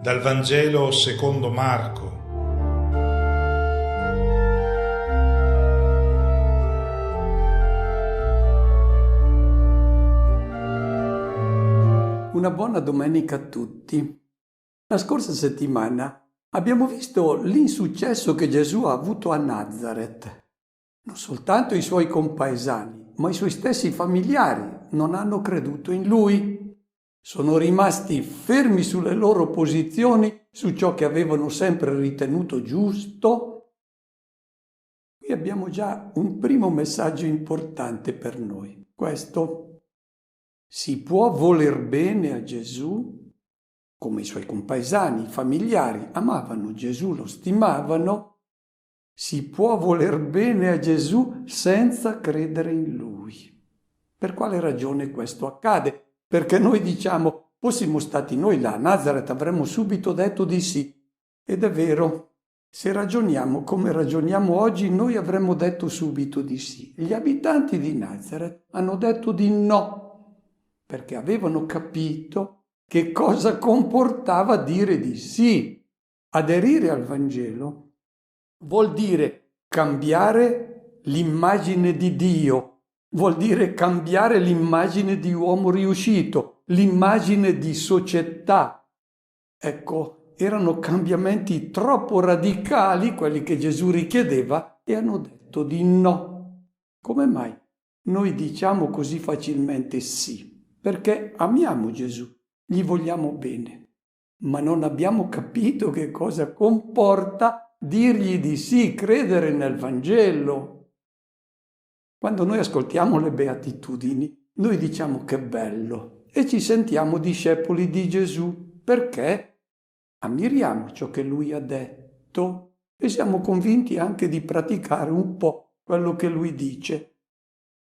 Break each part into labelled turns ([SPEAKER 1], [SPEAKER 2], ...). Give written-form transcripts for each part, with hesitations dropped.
[SPEAKER 1] Dal Vangelo secondo Marco.
[SPEAKER 2] Una buona domenica a tutti. La scorsa settimana abbiamo visto l'insuccesso che Gesù ha avuto a Nazareth. Non soltanto i suoi compaesani, ma i suoi stessi familiari non hanno creduto in lui. Sono rimasti fermi sulle loro posizioni, su ciò che avevano sempre ritenuto giusto. Qui abbiamo già un primo messaggio importante per noi. Questo: si può voler bene a Gesù, come i suoi compaesani, i familiari amavano Gesù, lo stimavano. Si può voler bene a Gesù senza credere in Lui. Per quale ragione questo accade? Perché noi diciamo, fossimo stati noi là a Nazareth avremmo subito detto di sì. Ed è vero, se ragioniamo come ragioniamo oggi, noi avremmo detto subito di sì. Gli abitanti di Nazareth hanno detto di no, perché avevano capito che cosa comportava dire di sì. Aderire al Vangelo vuol dire cambiare l'immagine di Dio, vuol dire cambiare l'immagine di uomo riuscito, l'immagine di società. Ecco, erano cambiamenti troppo radicali quelli che Gesù richiedeva e hanno detto di no. Come mai noi diciamo così facilmente sì? Perché amiamo Gesù, gli vogliamo bene, ma non abbiamo capito che cosa comporta dirgli di sì, credere nel Vangelo. Quando noi ascoltiamo le beatitudini, noi diciamo che bello e ci sentiamo discepoli di Gesù perché ammiriamo ciò che lui ha detto e siamo convinti anche di praticare un po' quello che lui dice.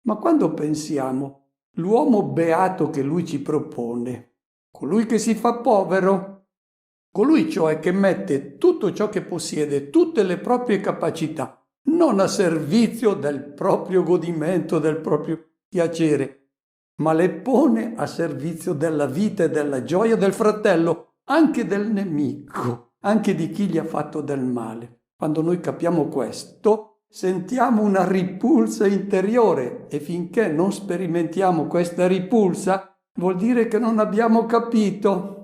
[SPEAKER 2] Ma quando pensiamo l'uomo beato che lui ci propone, colui che si fa povero, colui cioè che mette tutto ciò che possiede, tutte le proprie capacità, non a servizio del proprio godimento, del proprio piacere, ma le pone a servizio della vita e della gioia del fratello, anche del nemico, anche di chi gli ha fatto del male. Quando noi capiamo questo, sentiamo una ripulsa interiore e finché non sperimentiamo questa ripulsa, vuol dire che non abbiamo capito.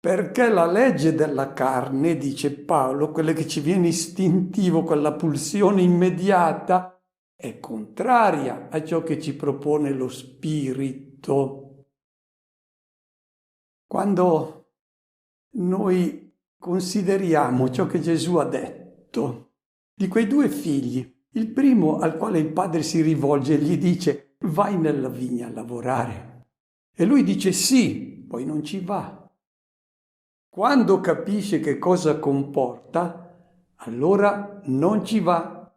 [SPEAKER 2] Perché la legge della carne, dice Paolo, quella che ci viene istintivo, quella pulsione immediata, è contraria a ciò che ci propone lo Spirito. Quando noi consideriamo ciò che Gesù ha detto di quei due figli, il primo al quale il padre si rivolge e gli dice vai nella vigna a lavorare, e lui dice sì, poi non ci va. Quando capisce che cosa comporta, allora non ci va.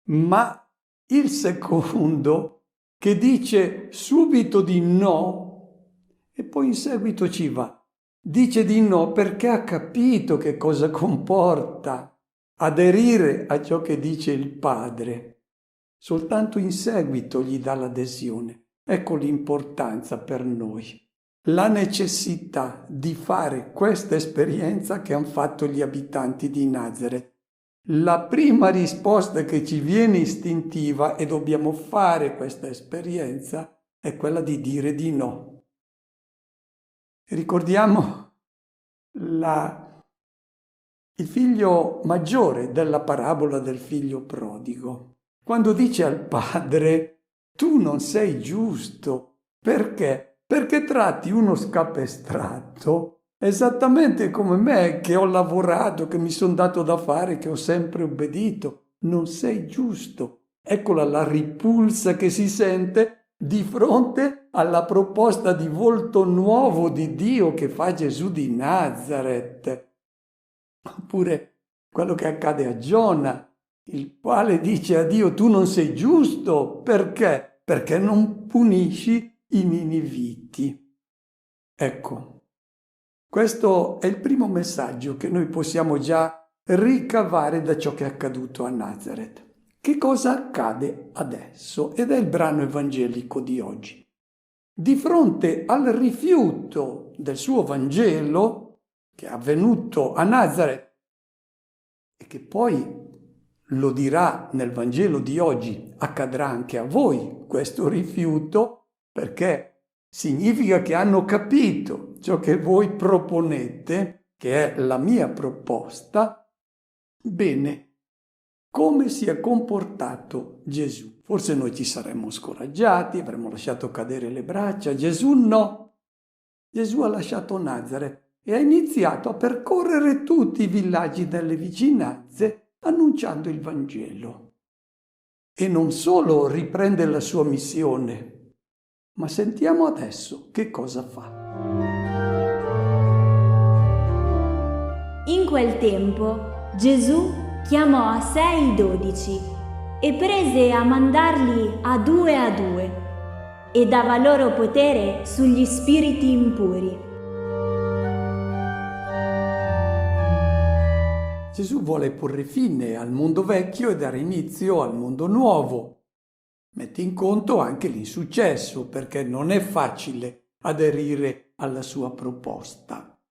[SPEAKER 2] Ma il secondo, che dice subito di no, e poi in seguito ci va, dice di no perché ha capito che cosa comporta aderire a ciò che dice il padre. Soltanto in seguito gli dà l'adesione. Ecco l'importanza per noi. La necessità di fare questa esperienza che hanno fatto gli abitanti di Nazareth. La prima risposta che ci viene istintiva, e dobbiamo fare questa esperienza, è quella di dire di no. Ricordiamo il figlio maggiore della parabola del figlio prodigo, quando dice al padre: tu non sei giusto. Perché? Perché tratti uno scapestrato esattamente come me, che ho lavorato, che mi sono dato da fare, che ho sempre obbedito. Non sei giusto. Eccola la ripulsa che si sente di fronte alla proposta di volto nuovo di Dio che fa Gesù di Nazareth. Oppure quello che accade a Giona, il quale dice a Dio: tu non sei giusto. Perché? Perché non punisci i niniviti. Ecco, questo è il primo messaggio che noi possiamo già ricavare da ciò che è accaduto a Nazareth. Che cosa accade adesso? Ed è il brano evangelico di oggi. Di fronte al rifiuto del suo Vangelo, che è avvenuto a Nazareth e che poi lo dirà nel Vangelo di oggi, accadrà anche a voi questo rifiuto, perché significa che hanno capito ciò che voi proponete, che è la mia proposta. Bene, come si è comportato Gesù? Forse noi ci saremmo scoraggiati, avremmo lasciato cadere le braccia. Gesù no. Gesù ha lasciato Nazareth e ha iniziato a percorrere tutti i villaggi delle vicinanze annunciando il Vangelo. E non solo riprende la sua missione, ma sentiamo adesso che cosa fa.
[SPEAKER 3] In quel tempo Gesù chiamò a sé i 12 e prese a mandarli a due e dava loro potere sugli spiriti impuri.
[SPEAKER 2] Gesù vuole porre fine al mondo vecchio e dare inizio al mondo nuovo. Mette in conto anche l'insuccesso, perché non è facile aderire alla sua proposta.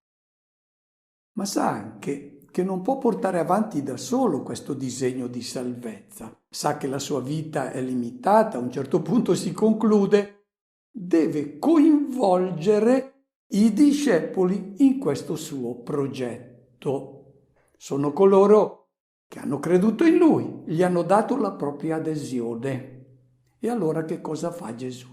[SPEAKER 2] Ma sa anche che non può portare avanti da solo questo disegno di salvezza. Sa che la sua vita è limitata, a un certo punto si conclude, deve coinvolgere i discepoli in questo suo progetto. Sono coloro che hanno creduto in lui, gli hanno dato la propria adesione. E allora che cosa fa Gesù?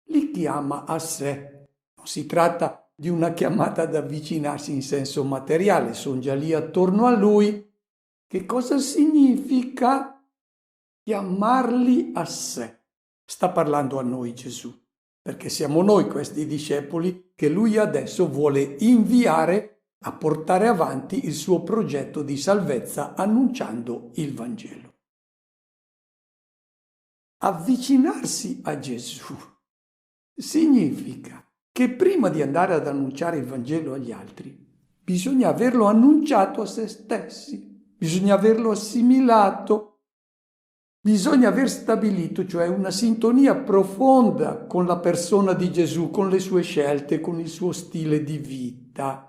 [SPEAKER 2] Li chiama a sé. Non si tratta di una chiamata ad avvicinarsi in senso materiale, sono già lì attorno a lui. Che cosa significa chiamarli a sé? Sta parlando a noi Gesù, perché siamo noi questi discepoli che lui adesso vuole inviare a portare avanti il suo progetto di salvezza annunciando il Vangelo. Avvicinarsi a Gesù significa che prima di andare ad annunciare il Vangelo agli altri, bisogna averlo annunciato a se stessi, bisogna averlo assimilato, bisogna aver stabilito, cioè una sintonia profonda con la persona di Gesù, con le sue scelte, con il suo stile di vita.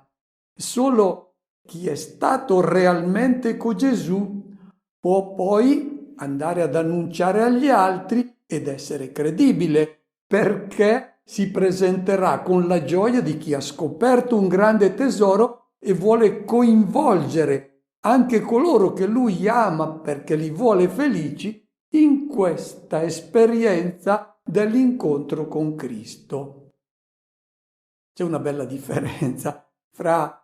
[SPEAKER 2] Solo chi è stato realmente con Gesù può poi andare ad annunciare agli altri ed essere credibile, perché si presenterà con la gioia di chi ha scoperto un grande tesoro e vuole coinvolgere anche coloro che lui ama perché li vuole felici in questa esperienza dell'incontro con Cristo. C'è una bella differenza fra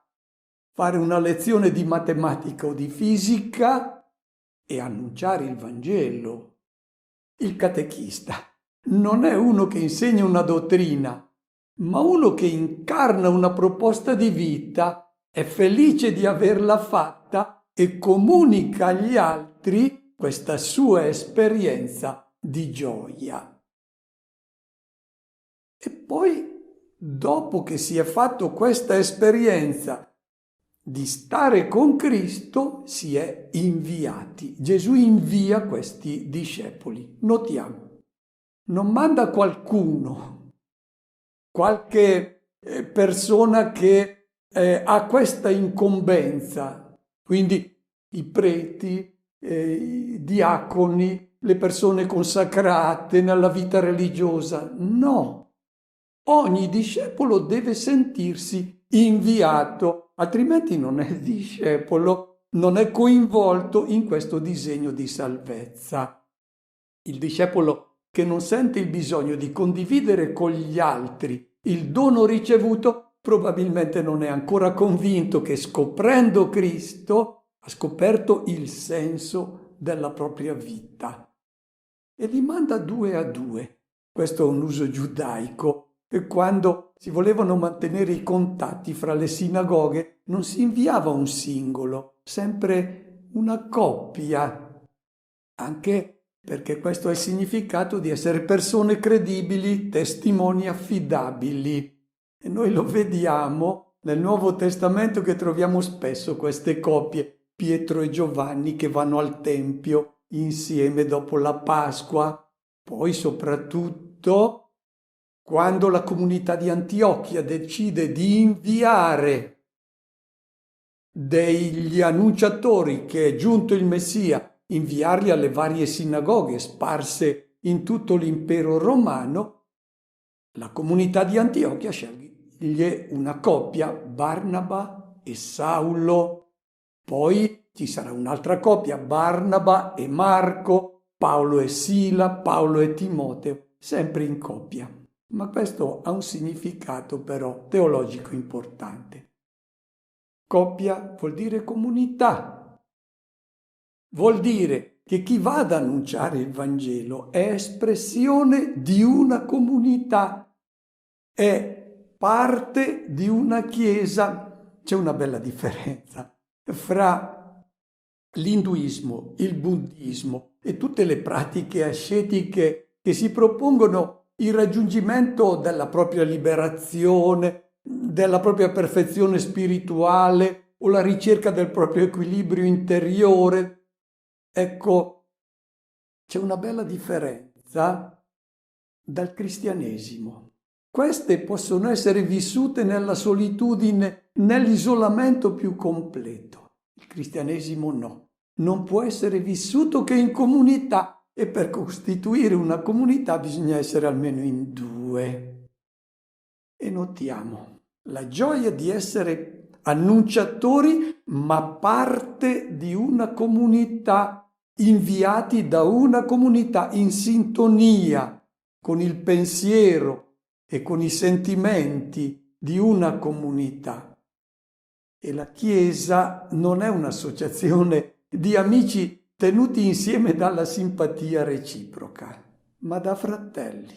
[SPEAKER 2] fare una lezione di matematica o di fisica e annunciare il Vangelo. Il catechista non è uno che insegna una dottrina, ma uno che incarna una proposta di vita, è felice di averla fatta e comunica agli altri questa sua esperienza di gioia. E poi, dopo che si è fatto questa esperienza di stare con Cristo, si è inviati. Gesù invia questi discepoli. Notiamo, non manda qualcuno, qualche persona che ha questa incombenza, quindi i preti, i diaconi, le persone consacrate nella vita religiosa. No, ogni discepolo deve sentirsi inviato, altrimenti non è discepolo, non è coinvolto in questo disegno di salvezza. Il discepolo che non sente il bisogno di condividere con gli altri il dono ricevuto probabilmente non è ancora convinto che scoprendo Cristo ha scoperto il senso della propria vita. E li manda a due. Questo è un uso giudaico. E quando si volevano mantenere i contatti fra le sinagoghe non si inviava un singolo, sempre una coppia, anche perché questo è il significato di essere persone credibili, testimoni affidabili. E noi lo vediamo nel Nuovo Testamento che troviamo spesso queste coppie, Pietro e Giovanni che vanno al Tempio insieme dopo la Pasqua, poi soprattutto quando la comunità di Antiochia decide di inviare degli annunciatori che è giunto il Messia, inviarli alle varie sinagoghe sparse in tutto l'impero romano, la comunità di Antiochia sceglie una coppia, Barnaba e Saulo. Poi ci sarà un'altra coppia, Barnaba e Marco, Paolo e Sila, Paolo e Timoteo, sempre in coppia. Ma questo ha un significato però teologico importante. Coppia vuol dire comunità. Vuol dire che chi va ad annunciare il Vangelo è espressione di una comunità, è parte di una chiesa. C'è una bella differenza fra l'induismo, il buddismo e tutte le pratiche ascetiche che si propongono il raggiungimento della propria liberazione, della propria perfezione spirituale o la ricerca del proprio equilibrio interiore. Ecco, c'è una bella differenza dal cristianesimo. Queste possono essere vissute nella solitudine, nell'isolamento più completo. Il cristianesimo no, non può essere vissuto che in comunità, e per costituire una comunità bisogna essere almeno in due. E notiamo la gioia di essere annunciatori, ma parte di una comunità, inviati da una comunità in sintonia con il pensiero e con i sentimenti di una comunità. E la Chiesa non è un'associazione di amici tenuti insieme dalla simpatia reciproca, ma da fratelli.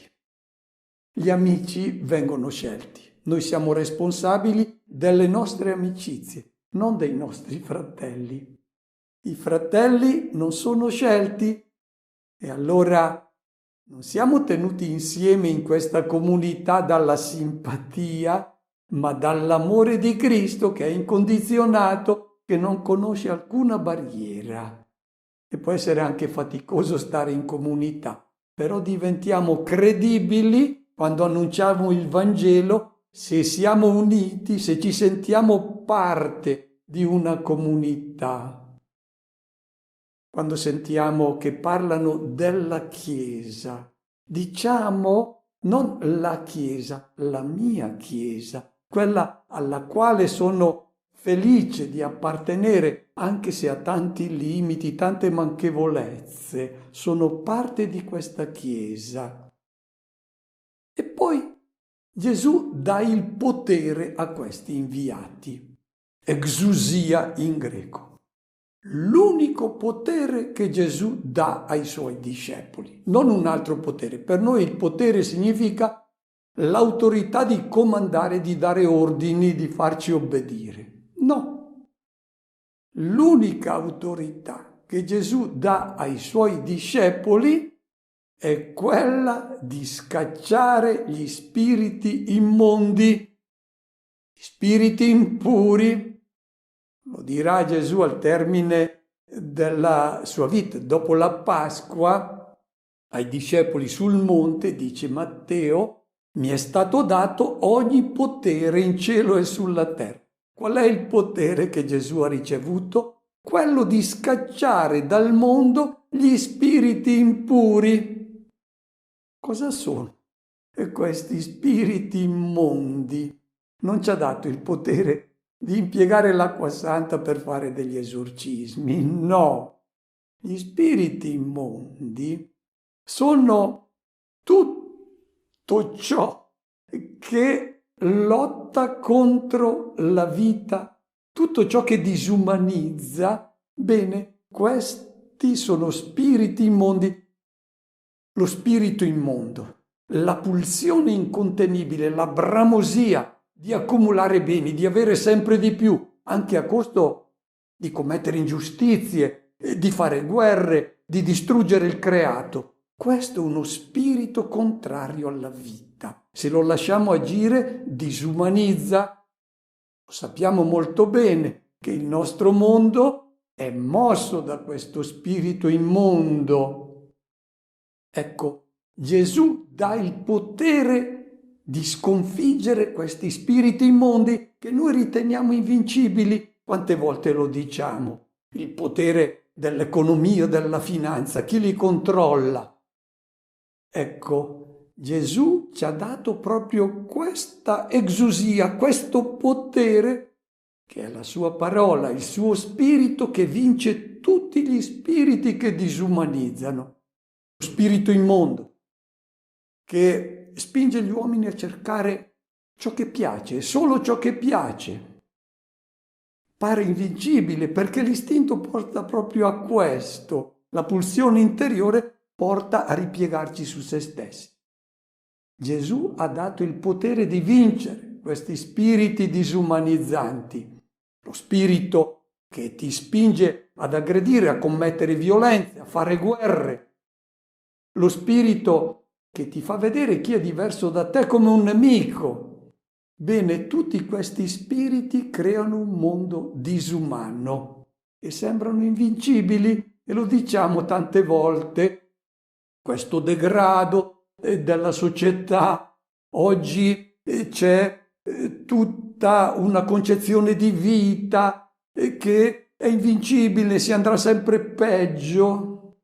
[SPEAKER 2] Gli amici vengono scelti. Noi siamo responsabili delle nostre amicizie, non dei nostri fratelli. I fratelli non sono scelti e allora non siamo tenuti insieme in questa comunità dalla simpatia, ma dall'amore di Cristo che è incondizionato, che non conosce alcuna barriera. E può essere anche faticoso stare in comunità, però diventiamo credibili quando annunciamo il Vangelo se siamo uniti, se ci sentiamo parte di una comunità. Quando sentiamo che parlano della Chiesa, diciamo non la Chiesa, la mia Chiesa, quella alla quale sono felice di appartenere, anche se ha tanti limiti, tante manchevolezze, sono parte di questa Chiesa. E poi Gesù dà il potere a questi inviati, exousia in greco. L'unico potere che Gesù dà ai suoi discepoli, non un altro potere. Per noi il potere significa l'autorità di comandare, di dare ordini, di farci obbedire. No. L'unica autorità che Gesù dà ai suoi discepoli è quella di scacciare gli spiriti immondi, gli spiriti impuri. Lo dirà Gesù al termine della sua vita. Dopo la Pasqua, ai discepoli sul monte, dice Matteo, mi è stato dato ogni potere in cielo e sulla terra. Qual è il potere che Gesù ha ricevuto? Quello di scacciare dal mondo gli spiriti impuri. Cosa sono questi spiriti immondi? Non ci ha dato il potere di impiegare l'acqua santa per fare degli esorcismi, no. Gli spiriti immondi sono tutto ciò che lotta contro la vita, tutto ciò che disumanizza. Bene, questi sono spiriti immondi. Lo spirito immondo, la pulsione incontenibile, la bramosia di accumulare beni, di avere sempre di più, anche a costo di commettere ingiustizie, di fare guerre, di distruggere il creato. Questo è uno spirito contrario alla vita. Se lo lasciamo agire, disumanizza. Lo sappiamo molto bene che il nostro mondo è mosso da questo spirito immondo. Ecco, Gesù dà il potere di sconfiggere questi spiriti immondi che noi riteniamo invincibili Quante volte lo diciamo? Il potere dell'economia, della finanza, chi li controlla? Ecco, Gesù ci ha dato proprio questa exousia, questo potere, che è la sua parola, il suo spirito che vince tutti gli spiriti che disumanizzano. Lo spirito immondo, che spinge gli uomini a cercare ciò che piace, solo ciò che piace. Pare invincibile perché l'istinto porta proprio a questo. La pulsione interiore porta a ripiegarci su se stessi. Gesù ha dato il potere di vincere questi spiriti disumanizzanti. Lo spirito che ti spinge ad aggredire, a commettere violenze, a fare guerre. Lo spirito che ti fa vedere chi è diverso da te come un nemico. Bene, tutti questi spiriti creano un mondo disumano e sembrano invincibili, e lo diciamo tante volte. Questo degrado della società, oggi c'è tutta una concezione di vita che è invincibile, si andrà sempre peggio.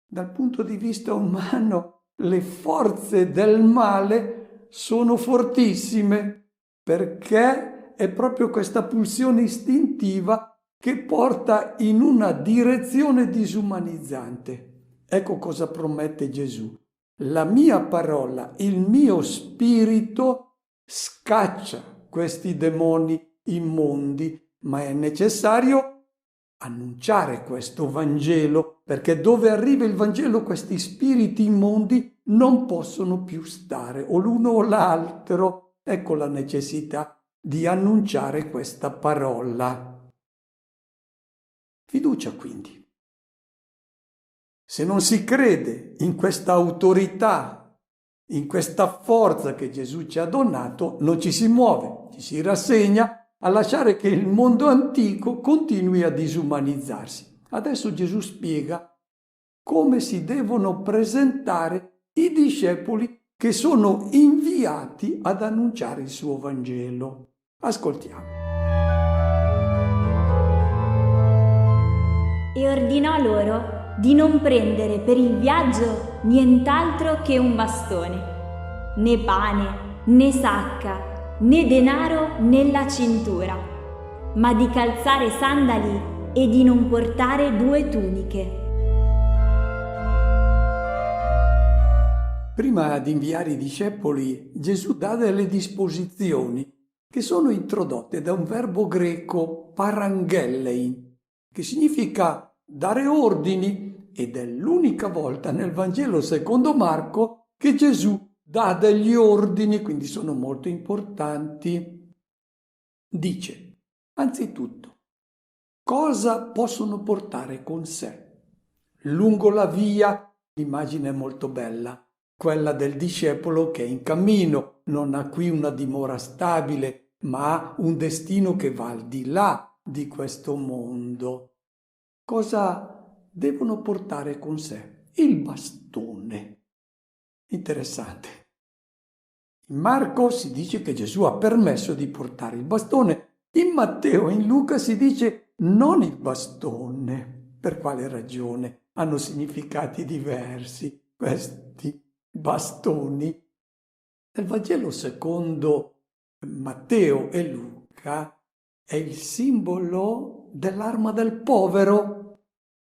[SPEAKER 2] Dal punto di vista umano, le forze del male sono fortissime, perché è proprio questa pulsione istintiva che porta in una direzione disumanizzante. Ecco cosa promette Gesù. La mia parola, il mio spirito scaccia questi demoni immondi, ma è necessario annunciare questo Vangelo, perché dove arriva il Vangelo questi spiriti immondi non possono più stare, o l'uno o l'altro. Ecco la necessità di annunciare questa parola. Fiducia quindi. Se non si crede in questa autorità, in questa forza che Gesù ci ha donato, non ci si muove, ci si rassegna a lasciare che il mondo antico continui a disumanizzarsi. Adesso Gesù spiega come si devono presentare i discepoli che sono inviati ad annunciare il suo Vangelo. Ascoltiamo.
[SPEAKER 3] E ordinò loro di non prendere per il viaggio nient'altro che un bastone, né pane, né sacca, né denaro nella cintura, ma di calzare sandali e di non portare 2 tuniche.
[SPEAKER 2] Prima di inviare i discepoli, Gesù dà delle disposizioni che sono introdotte da un verbo greco parangellein, che significa dare ordini, ed è l'unica volta nel Vangelo secondo Marco che Gesù dà degli ordini, quindi sono molto importanti. Dice, anzitutto, cosa possono portare con sé? Lungo la via, l'immagine è molto bella, quella del discepolo che è in cammino, non ha qui una dimora stabile, ma ha un destino che va al di là di questo mondo. Cosa devono portare con sé? Il bastone. Interessante. In Marco si dice che Gesù ha permesso di portare il bastone. In Matteo e in Luca si dice non il bastone. Per quale ragione? Hanno significati diversi questi bastoni. Nel Vangelo secondo Matteo e Luca è il simbolo dell'arma del povero.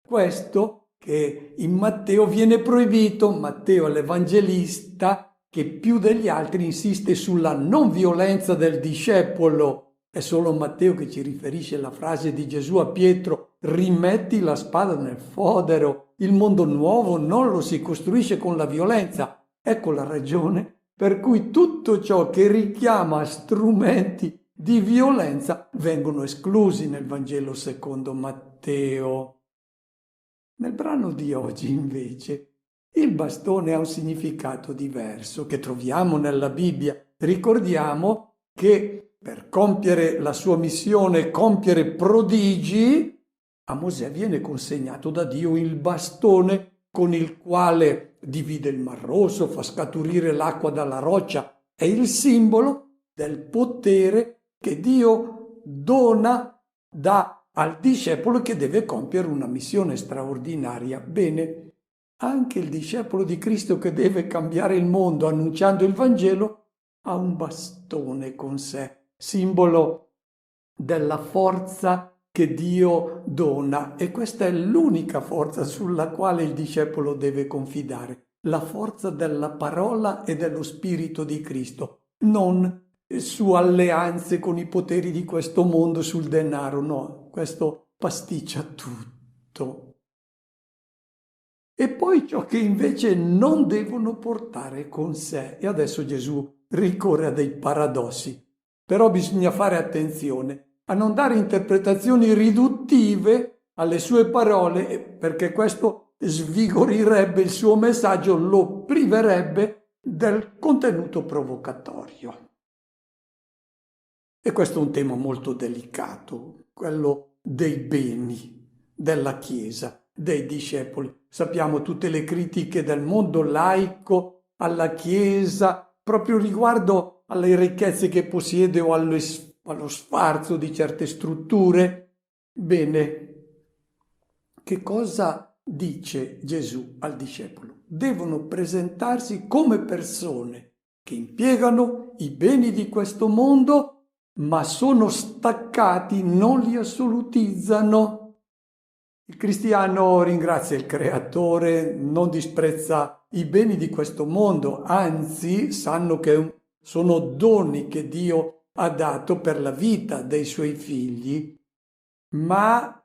[SPEAKER 2] Questo che in Matteo viene proibito. Matteo è l'evangelista che più degli altri insiste sulla non violenza del discepolo. È solo Matteo che ci riferisce la frase di Gesù a Pietro: rimetti la spada nel fodero. Il mondo nuovo non lo si costruisce con la violenza. Ecco la ragione per cui tutto ciò che richiama strumenti di violenza vengono esclusi nel Vangelo secondo Matteo. Nel brano di oggi, invece, il bastone ha un significato diverso che troviamo nella Bibbia. Ricordiamo che per compiere la sua missione, compiere prodigi, a Mosè viene consegnato da Dio il bastone con il quale divide il Mar Rosso, fa scaturire l'acqua dalla roccia. È il simbolo del potere che Dio dona dà al discepolo che deve compiere una missione straordinaria. Bene, anche il discepolo di Cristo che deve cambiare il mondo annunciando il Vangelo ha un bastone con sé, simbolo della forza che Dio dona, e questa è l'unica forza sulla quale il discepolo deve confidare, la forza della parola e dello Spirito di Cristo, non su alleanze con i poteri di questo mondo, sul denaro, no, questo pasticcia tutto. E poi ciò che invece non devono portare con sé, e adesso Gesù ricorre a dei paradossi, però bisogna fare attenzione a non dare interpretazioni riduttive alle sue parole, perché questo svigorirebbe il suo messaggio, lo priverebbe del contenuto provocatorio. E questo è un tema molto delicato, quello dei beni della Chiesa, dei discepoli. Sappiamo tutte le critiche del mondo laico alla Chiesa, proprio riguardo alle ricchezze che possiede o allo sfarzo di certe strutture. Bene, che cosa dice Gesù al discepolo? Devono presentarsi come persone che impiegano i beni di questo mondo, ma sono staccati, non li assolutizzano. Il cristiano ringrazia il Creatore, non disprezza i beni di questo mondo, anzi sanno che sono doni che Dio ha dato per la vita dei suoi figli, ma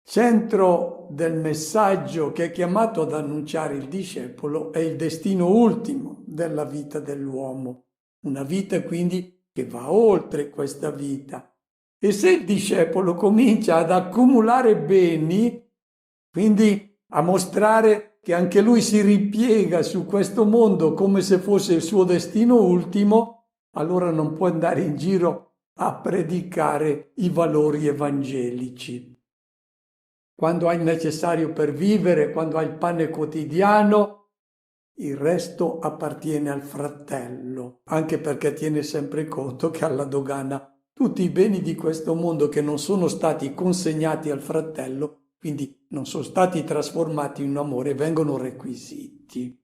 [SPEAKER 2] centro del messaggio che è chiamato ad annunciare il discepolo è il destino ultimo della vita dell'uomo, una vita quindi che va oltre questa vita. E se il discepolo comincia ad accumulare beni, quindi a mostrare che anche lui si ripiega su questo mondo come se fosse il suo destino ultimo, allora non può andare in giro a predicare i valori evangelici. Quando hai il necessario per vivere, quando hai il pane quotidiano, il resto appartiene al fratello, anche perché tiene sempre conto che alla dogana tutti i beni di questo mondo che non sono stati consegnati al fratello, quindi non sono stati trasformati in amore, vengono requisiti.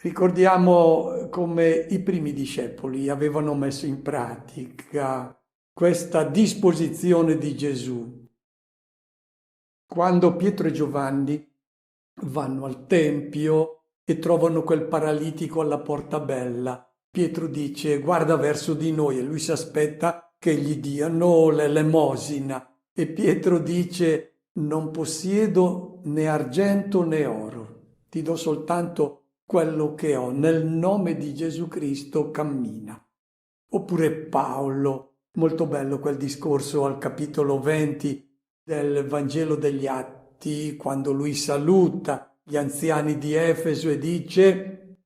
[SPEAKER 2] Ricordiamo come i primi discepoli avevano messo in pratica questa disposizione di Gesù. Quando Pietro e Giovanni vanno al tempio e trovano quel paralitico alla porta bella, Pietro dice: guarda verso di noi, e lui si aspetta che gli diano l'elemosina, e Pietro dice: non possiedo né argento né oro, ti do soltanto quello che ho, nel nome di Gesù Cristo cammina. Oppure Paolo, molto bello quel discorso al capitolo 20 del Vangelo degli Atti, quando lui saluta gli anziani di Efeso e dice: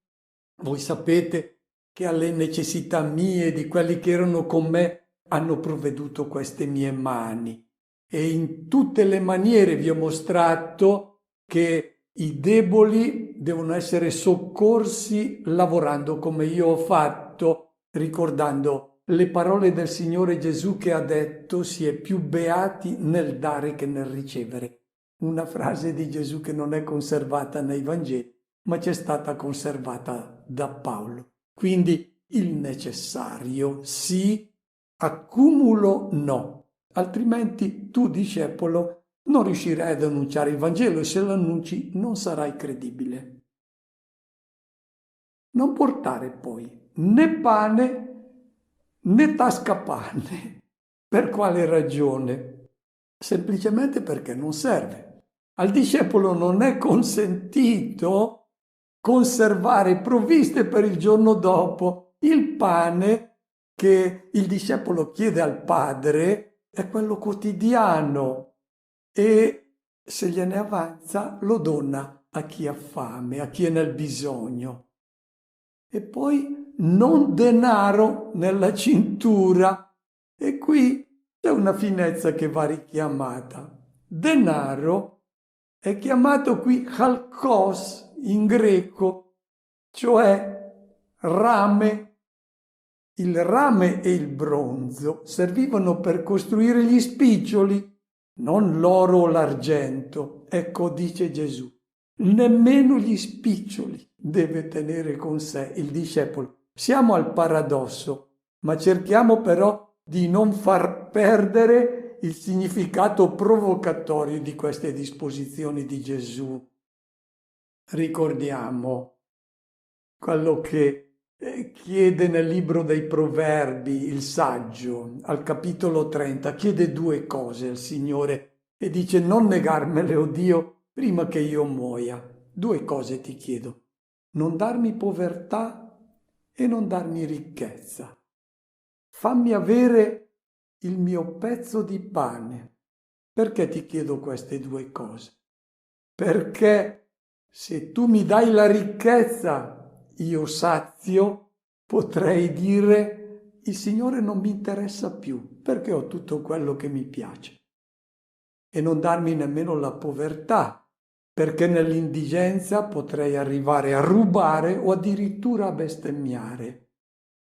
[SPEAKER 2] voi sapete che alle necessità mie e di quelli che erano con me hanno provveduto queste mie mani, e in tutte le maniere vi ho mostrato che i deboli devono essere soccorsi lavorando come io ho fatto, ricordando le parole del Signore Gesù che ha detto: si è più beati nel dare che nel ricevere. Una frase di Gesù che non è conservata nei Vangeli, ma c'è stata conservata da Paolo. Quindi il necessario sì, accumulo no, altrimenti tu, discepolo, non riuscirai ad annunciare il Vangelo, e se lo annunci non sarai credibile. Non portare poi né pane né tascapane. Per quale ragione? Semplicemente perché non serve. Al discepolo non è consentito conservare provviste per il giorno dopo. Il pane che il discepolo chiede al padre è quello quotidiano, e se gliene avanza lo dona a chi ha fame, a chi è nel bisogno. E poi non denaro nella cintura, e qui c'è una finezza che va richiamata. Denaro è chiamato qui chalkos in greco, cioè rame, Il rame e il bronzo servivano per costruire gli spiccioli, non l'oro o l'argento. Ecco, dice Gesù, nemmeno gli spiccioli deve tenere con sé il discepolo. Siamo al paradosso, ma cerchiamo però di non far perdere il significato provocatorio di queste disposizioni di Gesù. Ricordiamo quello che chiede nel libro dei Proverbi il saggio, al capitolo 30, chiede due cose al Signore e dice: non negarmele, o Dio, prima che io muoia. Due cose ti chiedo: non darmi povertà e non darmi ricchezza. Fammi avere il mio pezzo di pane. Perché ti chiedo queste due cose? Perché se tu mi dai la ricchezza, io sazio, potrei dire: il Signore non mi interessa più, perché ho tutto quello che mi piace. E non darmi nemmeno la povertà, perché nell'indigenza potrei arrivare a rubare o addirittura a bestemmiare.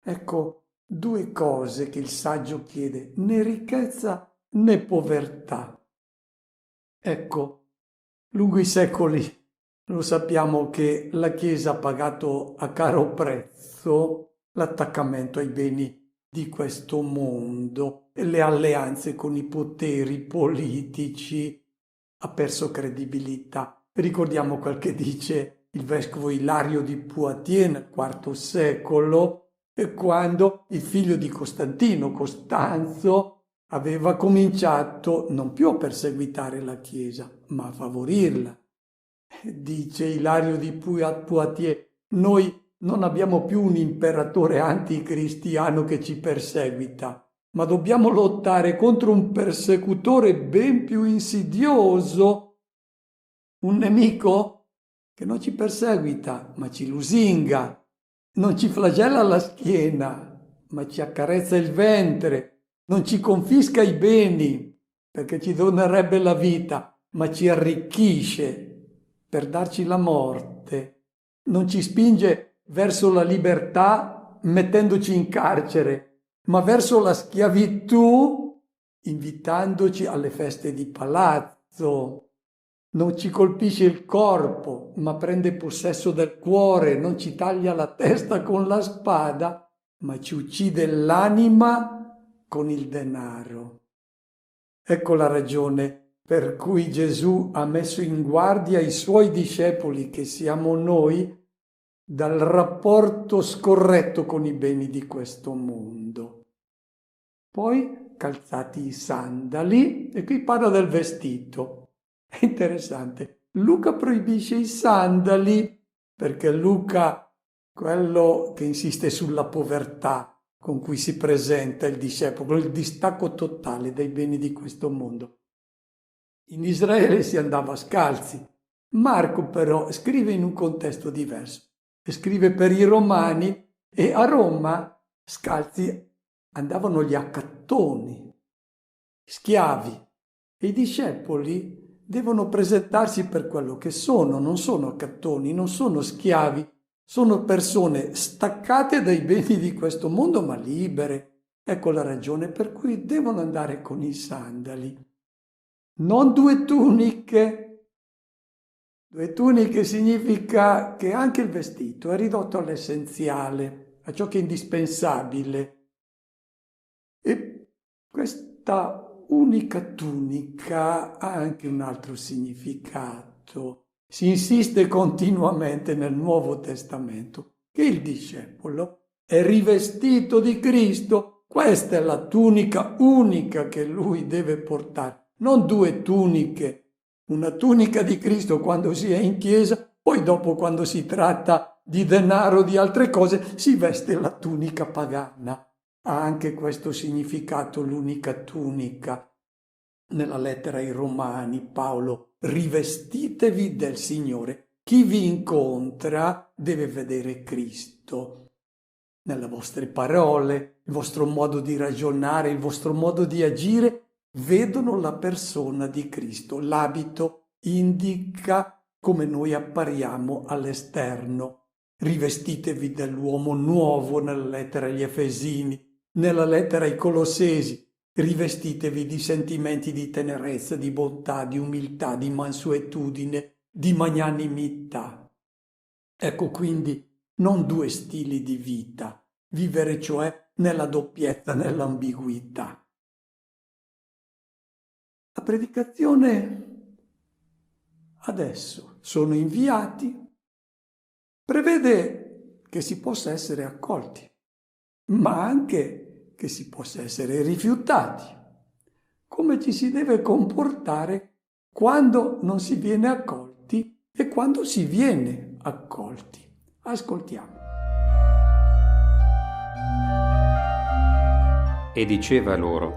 [SPEAKER 2] Ecco, due cose che il saggio chiede: né ricchezza né povertà. Ecco, lungo i secoli lo sappiamo che la Chiesa ha pagato a caro prezzo l'attaccamento ai beni di questo mondo e le alleanze con i poteri politici. Ha perso credibilità. Ricordiamo quel che dice il vescovo Ilario di Poitiers nel IV secolo, quando il figlio di Costantino, Costanzo, aveva cominciato non più a perseguitare la Chiesa, ma a favorirla. Dice Ilario di Poitiers: noi non abbiamo più un imperatore anticristiano che ci perseguita, ma dobbiamo lottare contro un persecutore ben più insidioso, un nemico che non ci perseguita, ma ci lusinga, non ci flagella la schiena, ma ci accarezza il ventre, non ci confisca i beni, perché ci donerebbe la vita, ma ci arricchisce per darci la morte, non ci spinge verso la libertà mettendoci in carcere, ma verso la schiavitù invitandoci alle feste di palazzo. Non ci colpisce il corpo, ma prende possesso del cuore, non ci taglia la testa con la spada, ma ci uccide l'anima con il denaro. Ecco la ragione per cui Gesù ha messo in guardia i suoi discepoli, che siamo noi, dal rapporto scorretto con i beni di questo mondo. Poi, calzati i sandali, e qui parla del vestito. È interessante. Luca proibisce i sandali perché Luca, quello che insiste sulla povertà con cui si presenta il discepolo, il distacco totale dai beni di questo mondo. In Israele si andava scalzi. Marco però scrive in un contesto diverso. Scrive per i romani, e a Roma scalzi andavano gli accattoni, schiavi, e i discepoli devono presentarsi per quello che sono. Non sono accattoni, non sono schiavi, sono persone staccate dai beni di questo mondo ma libere. Ecco la ragione per cui devono andare con i sandali. Non due tuniche. Due tuniche significa che anche il vestito è ridotto all'essenziale, a ciò che è indispensabile. E questa unica tunica ha anche un altro significato. Si insiste continuamente nel Nuovo Testamento che il discepolo è rivestito di Cristo. Questa è la tunica unica che lui deve portare. Non due tuniche, una tunica di Cristo quando si è in chiesa, poi dopo quando si tratta di denaro o di altre cose si veste la tunica pagana. Ha anche questo significato l'unica tunica. Nella lettera ai Romani Paolo: rivestitevi del Signore. Chi vi incontra deve vedere Cristo. Nelle vostre parole, il vostro modo di ragionare, il vostro modo di agire, vedono la persona di Cristo. L'abito indica come noi appariamo all'esterno. rivestitevi dell'uomo nuovo nella lettera agli Efesini, nella lettera ai Colossesi, rivestitevi di sentimenti di tenerezza, di bontà, di umiltà, di mansuetudine, di magnanimità. Ecco quindi non due stili di vita, vivere cioè nella doppiezza, nell'ambiguità. La predicazione adesso sono inviati, prevede che si possa essere accolti, ma anche che si possa essere rifiutati. Come ci si deve comportare quando non si viene accolti e quando si viene accolti. Ascoltiamo.
[SPEAKER 4] E diceva loro: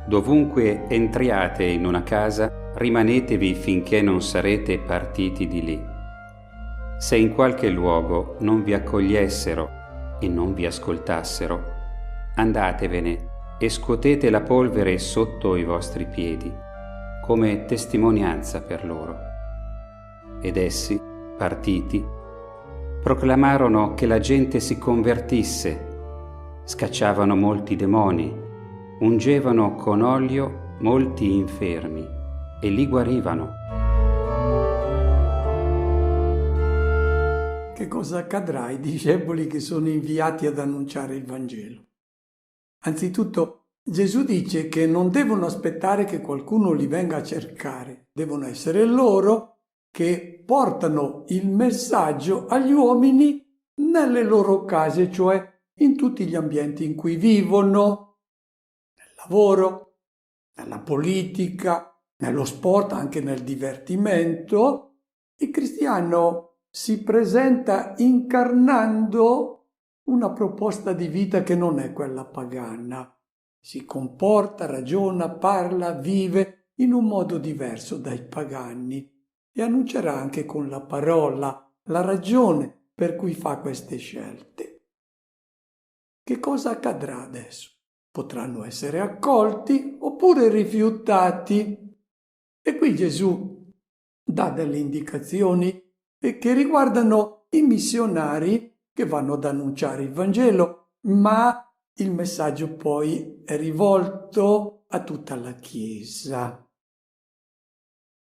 [SPEAKER 4] dovunque entriate in una casa, rimanetevi finché non sarete partiti di lì. Se in qualche luogo non vi accogliessero e non vi ascoltassero, andatevene e scuotete la polvere sotto i vostri piedi, come testimonianza per loro. Ed essi, partiti, proclamarono che la gente si convertisse, scacciavano molti demoni, ungevano con olio molti infermi e li guarivano.
[SPEAKER 2] Che cosa accadrà ai discepoli che sono inviati ad annunciare il Vangelo? Anzitutto, Gesù dice che non devono aspettare che qualcuno li venga a cercare, devono essere loro che portano il messaggio agli uomini nelle loro case, cioè in tutti gli ambienti in cui vivono, nel lavoro, nella politica, nello sport, anche nel divertimento. Il cristiano si presenta incarnando una proposta di vita che non è quella pagana. Si comporta, ragiona, parla, vive in un modo diverso dai pagani e annuncerà anche con la parola la ragione per cui fa queste scelte. Che cosa accadrà adesso? Potranno essere accolti oppure rifiutati. E qui Gesù dà delle indicazioni che riguardano i missionari che vanno ad annunciare il Vangelo, ma il messaggio poi è rivolto a tutta la Chiesa.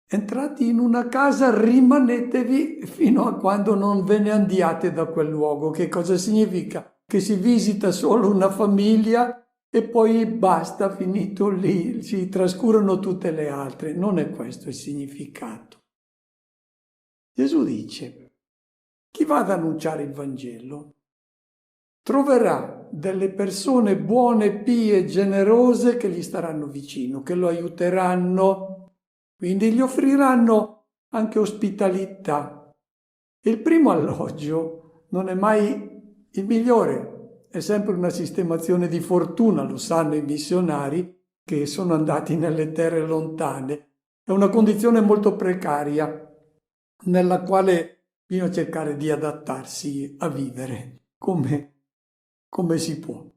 [SPEAKER 2] Entrati in una casa, rimanetevi fino a quando non ve ne andiate da quel luogo. Che cosa significa? Che si visita solo una famiglia e poi basta, finito lì, si trascurano tutte le altre. Non è questo il significato. Gesù dice: chi va ad annunciare il Vangelo troverà delle persone buone, pie, generose che gli staranno vicino, che lo aiuteranno, quindi gli offriranno anche ospitalità. Il primo alloggio non è mai il migliore, è sempre una sistemazione di fortuna, lo sanno i missionari che sono andati nelle terre lontane. È una condizione molto precaria nella quale bisogna cercare di adattarsi a vivere come si può.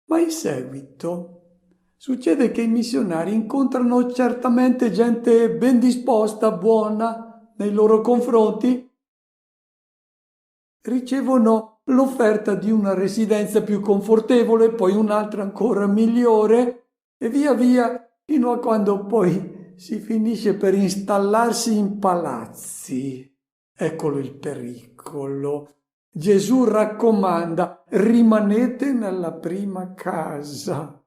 [SPEAKER 2] Ma in seguito succede che i missionari incontrano certamente gente ben disposta, buona nei loro confronti, ricevono l'offerta di una residenza più confortevole, poi un'altra ancora migliore e via via fino a quando poi si finisce per installarsi in palazzi. Eccolo il pericolo. Gesù raccomanda: rimanete nella prima casa.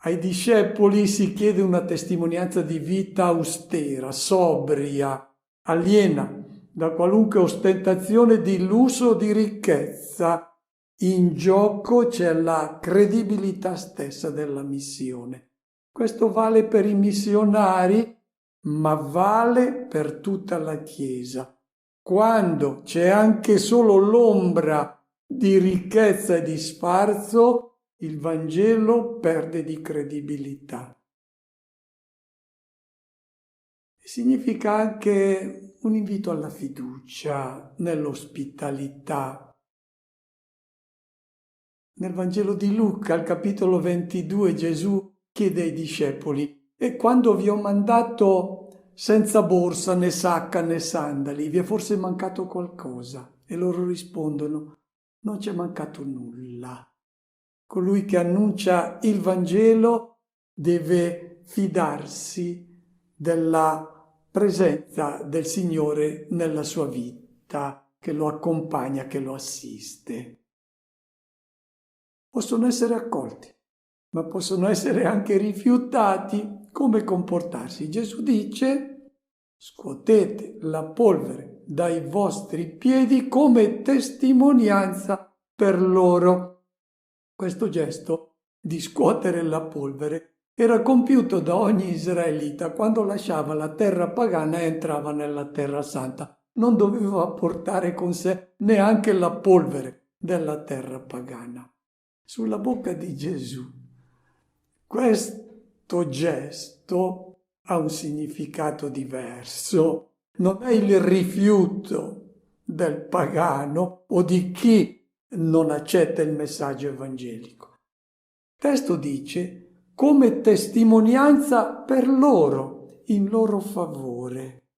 [SPEAKER 2] Ai discepoli si chiede una testimonianza di vita austera, sobria, aliena da qualunque ostentazione di lusso o di ricchezza. In gioco c'è la credibilità stessa della missione. Questo vale per i missionari, ma vale per tutta la Chiesa. Quando c'è anche solo l'ombra di ricchezza e di sfarzo, il Vangelo perde di credibilità. Significa anche un invito alla fiducia, nell'ospitalità. Nel Vangelo di Luca, al capitolo 22, Gesù chiede ai discepoli: e quando vi ho mandato senza borsa, né sacca, né sandali, vi è forse mancato qualcosa? E loro rispondono: non c'è mancato nulla. Colui che annuncia il Vangelo deve fidarsi della presenza del Signore nella sua vita, che lo accompagna, che lo assiste. Possono essere accolti, ma possono essere anche rifiutati. Come comportarsi? Gesù dice: scuotete la polvere dai vostri piedi come testimonianza per loro. Questo gesto di scuotere la polvere era compiuto da ogni israelita quando lasciava la terra pagana e entrava nella terra santa. Non doveva portare con sé neanche la polvere della terra pagana. Sulla bocca di Gesù questo gesto ha un significato diverso. Non è il rifiuto del pagano o di chi non accetta il messaggio evangelico. Il testo dice: come testimonianza per loro, in loro favore.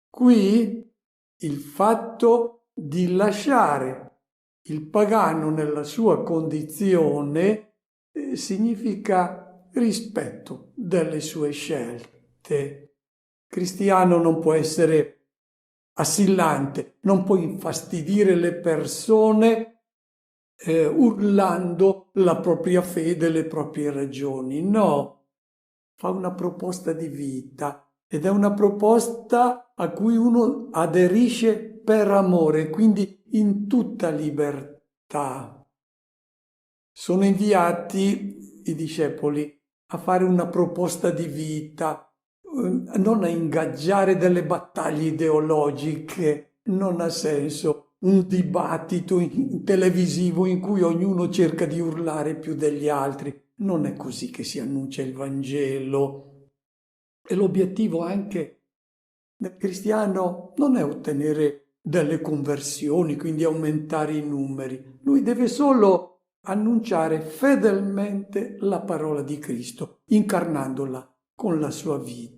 [SPEAKER 2] Qui il fatto di lasciare il pagano nella sua condizione significa rispetto delle sue scelte. Cristiano non può essere assillante, non può infastidire le persone urlando la propria fede, le proprie ragioni. No, fa una proposta di vita ed è una proposta a cui uno aderisce per amore, quindi in tutta libertà. Sono inviati i discepoli a fare una proposta di vita, non a ingaggiare delle battaglie ideologiche. Non ha senso un dibattito televisivo in cui ognuno cerca di urlare più degli altri. Non è così che si annuncia il Vangelo. E l'obiettivo anche del cristiano non è ottenere delle conversioni, quindi aumentare i numeri. Lui deve solo annunciare fedelmente la parola di Cristo, incarnandola con la sua vita.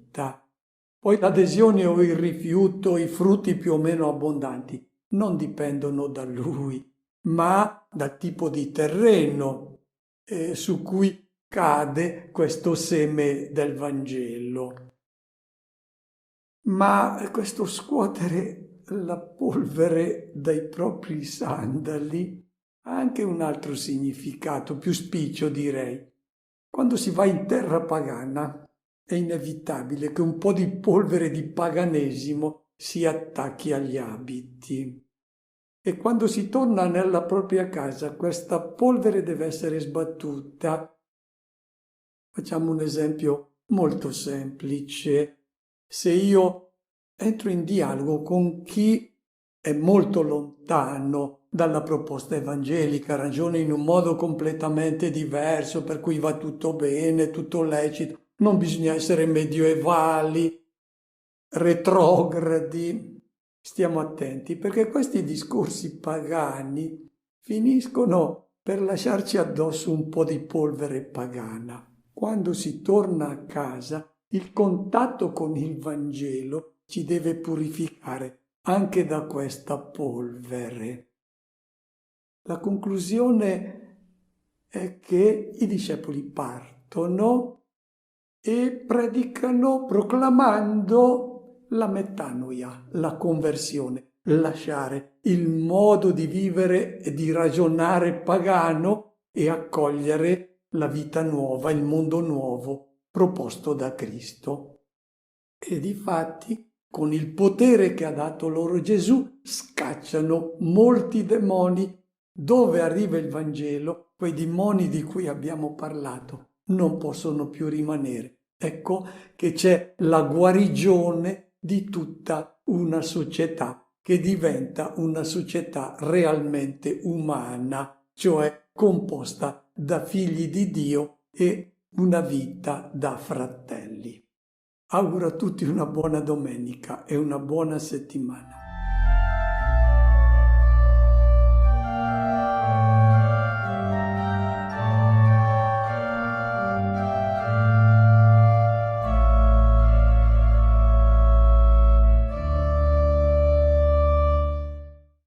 [SPEAKER 2] Poi l'adesione o il rifiuto, i frutti più o meno abbondanti, non dipendono da lui, ma dal tipo di terreno su cui cade questo seme del Vangelo. Ma questo scuotere la polvere dai propri sandali ha anche un altro significato, più spiccio direi. Quando si va in terra pagana è inevitabile che un po' di polvere di paganesimo si attacchi agli abiti. E quando si torna nella propria casa, questa polvere deve essere sbattuta. Facciamo un esempio molto semplice. Se io entro in dialogo con chi è molto lontano dalla proposta evangelica, ragiona in un modo completamente diverso, per cui va tutto bene, tutto lecito, non bisogna essere medievali, retrogradi. Stiamo attenti, perché questi discorsi pagani finiscono per lasciarci addosso un po' di polvere pagana. Quando si torna a casa, il contatto con il Vangelo ci deve purificare anche da questa polvere. La conclusione è che i discepoli partono e predicano proclamando la metanoia, la conversione, lasciare il modo di vivere e di ragionare pagano e accogliere la vita nuova, il mondo nuovo proposto da Cristo. E difatti, con il potere che ha dato loro Gesù, scacciano molti demoni. Dove arriva il Vangelo, quei demoni di cui abbiamo parlato non possono più rimanere. Ecco che c'è la guarigione di tutta una società che diventa una società realmente umana, cioè composta da figli di Dio e una vita da fratelli. Auguro a tutti una buona domenica e una buona settimana.